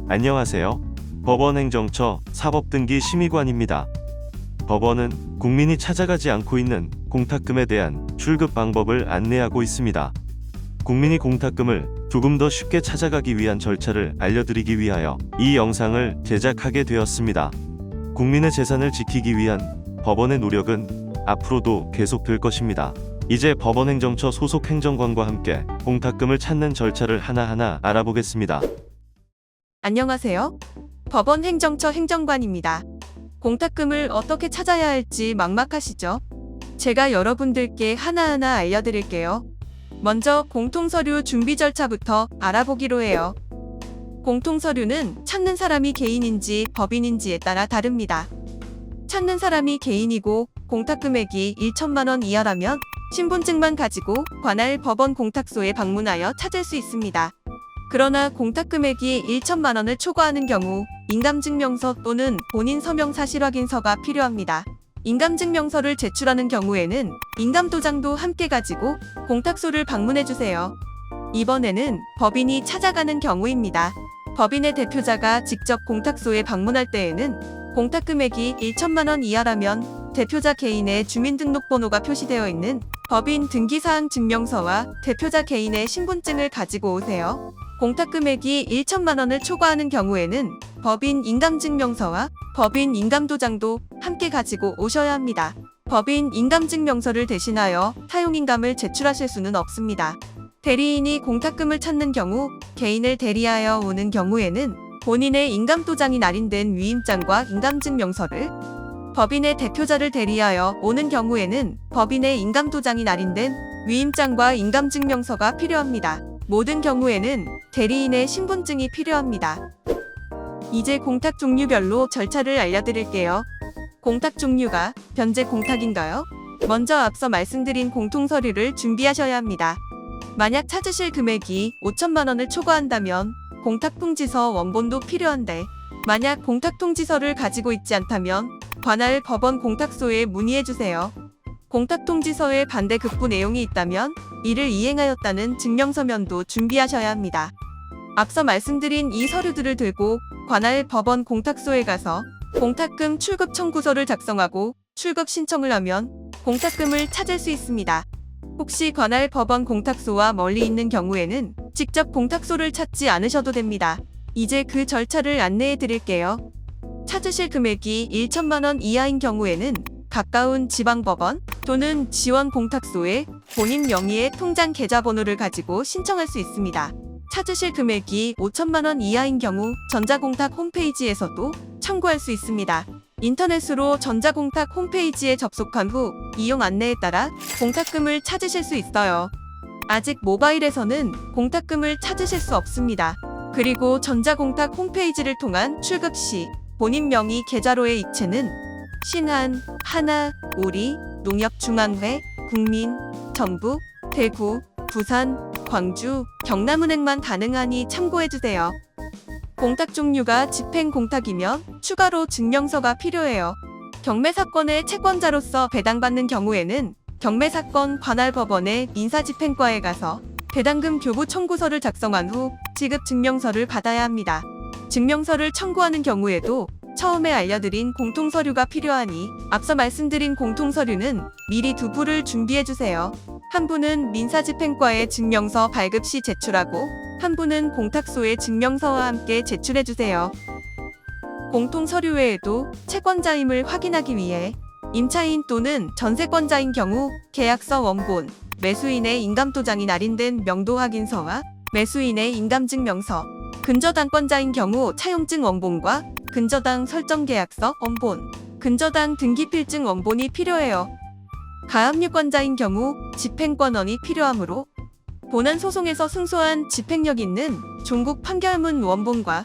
안녕하세요. 법원행정처 사법등기 심의관입니다. 법원은 국민이 찾아가지 않고 있는 공탁금에 대한 출급 방법을 안내하고 있습니다. 국민이 공탁금을 조금 더 쉽게 찾아가기 위한 절차를 알려드리기 위하여 이 영상을 제작하게 되었습니다. 국민의 재산을 지키기 위한 법원의 노력은 앞으로도 계속될 것입니다. 이제 법원행정처 소속 행정관과 함께 공탁금을 찾는 절차를 하나하나 알아보겠습니다. 안녕하세요. 법원행정처 행정관입니다. 공탁금을 어떻게 찾아야 할지 막막하시죠? 제가 여러분들께 하나하나 알려드릴게요. 먼저 공통서류 준비 절차부터 알아보기로 해요. 공통서류는 찾는 사람이 개인인지 법인인지에 따라 다릅니다. 찾는 사람이 개인이고 공탁금액이 1천만 원 이하라면 신분증만 가지고 관할 법원 공탁소에 방문하여 찾을 수 있습니다. 그러나 공탁금액이 1천만 원을 초과하는 경우 인감증명서 또는 본인 서명 사실확인서가 필요합니다. 인감증명서를 제출하는 경우에는 인감도장도 함께 가지고 공탁소를 방문해주세요. 이번에는 법인이 찾아가는 경우입니다. 법인의 대표자가 직접 공탁소에 방문할 때에는 공탁금액이 1천만 원 이하라면 대표자 개인의 주민등록번호가 표시되어 있는 법인 등기사항 증명서와 대표자 개인의 신분증을 가지고 오세요. 공탁금액이 1천만 원을 초과하는 경우에는 법인 인감증명서와 법인 인감도장도 함께 가지고 오셔야 합니다. 법인 인감증명서를 대신하여 사용인감을 제출하실 수는 없습니다. 대리인이 공탁금을 찾는 경우 개인을 대리하여 오는 경우에는 본인의 인감도장이 날인된 위임장과 인감증명서를, 법인의 대표자를 대리하여 오는 경우에는 법인의 인감도장이 날인된 위임장과 인감증명서가 필요합니다. 모든 경우에는 대리인의 신분증이 필요합니다. 이제 공탁 종류별로 절차를 알려드릴게요. 공탁 종류가 변제 공탁인가요? 먼저 앞서 말씀드린 공통서류를 준비하셔야 합니다. 만약 찾으실 금액이 5천만 원을 초과한다면 공탁통지서 원본도 필요한데, 만약 공탁통지서를 가지고 있지 않다면 관할 법원 공탁소에 문의해주세요. 공탁통지서에 반대급부 내용이 있다면 이를 이행하였다는 증명서면도 준비하셔야 합니다. 앞서 말씀드린 이 서류들을 들고 관할 법원 공탁소에 가서 공탁금 출급 청구서를 작성하고 출급 신청을 하면 공탁금을 찾을 수 있습니다. 혹시 관할 법원 공탁소와 멀리 있는 경우에는 직접 공탁소를 찾지 않으셔도 됩니다. 이제 그 절차를 안내해 드릴게요. 찾으실 금액이 1천만 원 이하인 경우에는 가까운 지방법원 또는 지원 공탁소에 본인 명의의 통장 계좌번호를 가지고 신청할 수 있습니다. 찾으실 금액이 5천만 원 이하인 경우 전자공탁 홈페이지에서도 청구할 수 있습니다. 인터넷으로 전자공탁 홈페이지에 접속한 후 이용 안내에 따라 공탁금을 찾으실 수 있어요. 아직 모바일에서는 공탁금을 찾으실 수 없습니다. 그리고 전자공탁 홈페이지를 통한 출급 시 본인 명의 계좌로의 이체는 신한, 하나, 우리, 농협중앙회, 국민, 전북, 대구, 부산, 광주, 경남은행만 가능하니 참고해주세요. 공탁 종류가 집행공탁이면 추가로 증명서가 필요해요. 경매사건의 채권자로서 배당받는 경우에는 경매사건 관할법원의 민사집행과에 가서 배당금 교부 청구서를 작성한 후 지급 증명서를 받아야 합니다. 증명서를 청구하는 경우에도 처음에 알려드린 공통서류가 필요하니 앞서 말씀드린 공통서류는 미리 두 부를 준비해주세요. 한 부는 민사집행과에 증명서 발급 시 제출하고 한 부는 공탁소에 증명서와 함께 제출해주세요. 공통서류 외에도 채권자임을 확인하기 위해 임차인 또는 전세권자인 경우 계약서 원본, 매수인의 인감도장이 날인된 명도확인서와 매수인의 인감증명서, 근저당권자인 경우 차용증 원본과 근저당 설정계약서 원본, 근저당 등기필증 원본이 필요해요. 가압류권자인 경우 집행권원이 필요하므로 본안소송에서 승소한 집행력 있는 종국 판결문 원본과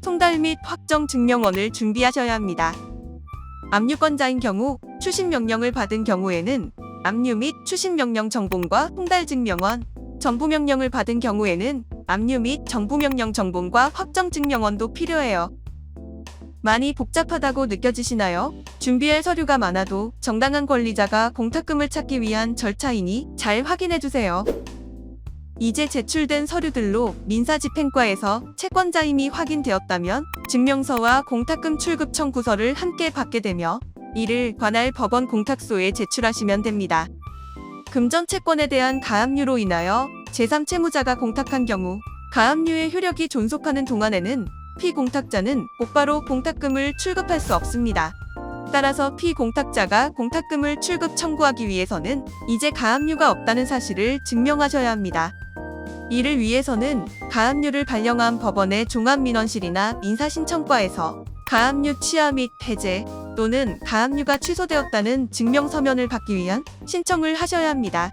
송달 및 확정 증명원을 준비하셔야 합니다. 압류권자인 경우 추심명령을 받은 경우에는 압류 및 추심명령 정본과 송달 증명원, 전부명령을 받은 경우에는 압류 및 정부명령 정본과 확정 증명원도 필요해요. 많이 복잡하다고 느껴지시나요? 준비할 서류가 많아도 정당한 권리자가 공탁금을 찾기 위한 절차이니 잘 확인해주세요. 이제 제출된 서류들로 민사집행과에서 채권자임이 확인되었다면 증명서와 공탁금 출급 청구서를 함께 받게 되며 이를 관할 법원 공탁소에 제출하시면 됩니다. 금전 채권에 대한 가압류로 인하여 제3채무자가 공탁한 경우 가압류의 효력이 존속하는 동안에는 피공탁자는 곧바로 공탁금을 출급할 수 없습니다. 따라서 피공탁자가 공탁금을 출급 청구하기 위해서는 이제 가압류가 없다는 사실을 증명하셔야 합니다. 이를 위해서는 가압류를 발령한 법원의 종합민원실이나 민사신청과에서 가압류 취하 및 폐재 또는 가압류가 취소되었다는 증명서면을 받기 위한 신청을 하셔야 합니다.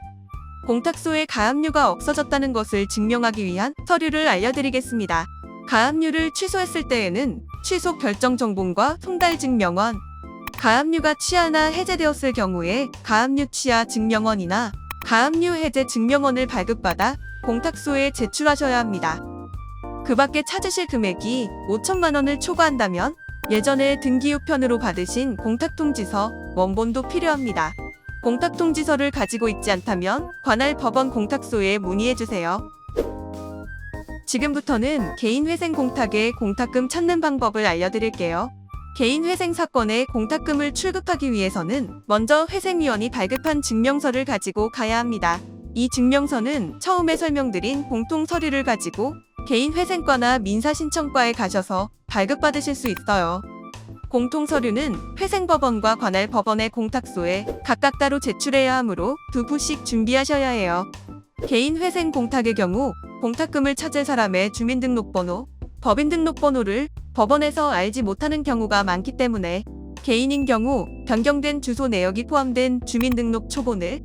공탁소에 가압류가 없어졌다는 것을 증명하기 위한 서류를 알려드리겠습니다. 가압류를 취소했을 때에는 취소 결정 정본과 송달증명원, 가압류가 취하나 해제되었을 경우에 가압류 취하 증명원이나 가압류 해제 증명원을 발급받아 공탁소에 제출하셔야 합니다. 그 밖에 찾으실 금액이 5천만 원을 초과한다면 예전에 등기우편으로 받으신 공탁통지서, 원본도 필요합니다. 공탁통지서를 가지고 있지 않다면 관할 법원 공탁소에 문의해주세요. 지금부터는 개인회생 공탁의 공탁금 찾는 방법을 알려드릴게요. 개인회생 사건에 공탁금을 출급하기 위해서는 먼저 회생위원이 발급한 증명서를 가지고 가야 합니다. 이 증명서는 처음에 설명드린 공통서류를 가지고 개인회생과나 민사신청과에 가셔서 발급받으실 수 있어요. 공통서류는 회생법원과 관할 법원의 공탁소에 각각 따로 제출해야 하므로 2부씩 준비하셔야 해요. 개인회생 공탁의 경우 공탁금을 찾을 사람의 주민등록번호, 법인등록번호를 법원에서 알지 못하는 경우가 많기 때문에 개인인 경우 변경된 주소 내역이 포함된 주민등록 초본을,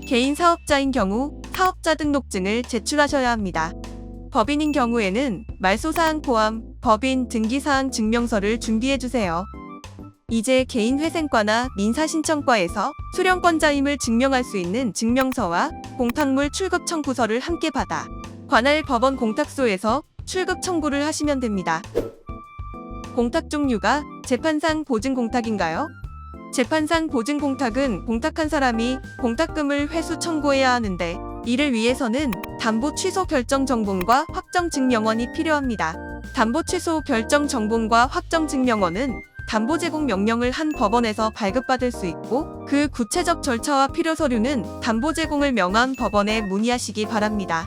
개인 사업자인 경우 사업자 등록증을 제출하셔야 합니다. 법인인 경우에는 말소사항 포함 법인 등기사항 증명서를 준비해주세요. 이제 개인회생과나 민사신청과에서 수령권자임을 증명할 수 있는 증명서와 공탁물 출급 청구서를 함께 받아 관할 법원 공탁소에서 출급 청구를 하시면 됩니다. 공탁 종류가 재판상 보증공탁인가요? 재판상 보증공탁은 공탁한 사람이 공탁금을 회수 청구해야 하는데 이를 위해서는 담보 취소 결정 정본과 확정 증명원이 필요합니다. 담보 취소 결정 정본과 확정 증명원은 담보 제공 명령을 한 법원에서 발급받을 수 있고 그 구체적 절차와 필요 서류는 담보 제공을 명한 법원에 문의하시기 바랍니다.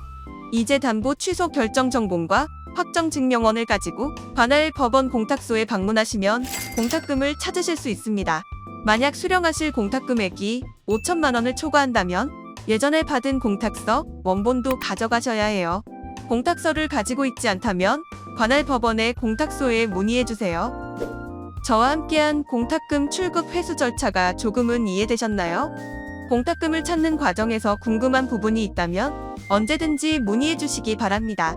이제 담보 취소 결정 정본과 확정 증명원을 가지고 관할 법원 공탁소에 방문하시면 공탁금을 찾으실 수 있습니다. 만약 수령하실 공탁 금액이 5천만 원을 초과한다면 예전에 받은 공탁서, 원본도 가져가셔야 해요. 공탁서를 가지고 있지 않다면 관할 법원의 공탁소에 문의해주세요. 저와 함께한 공탁금 출급 회수 절차가 조금은 이해되셨나요? 공탁금을 찾는 과정에서 궁금한 부분이 있다면 언제든지 문의해주시기 바랍니다.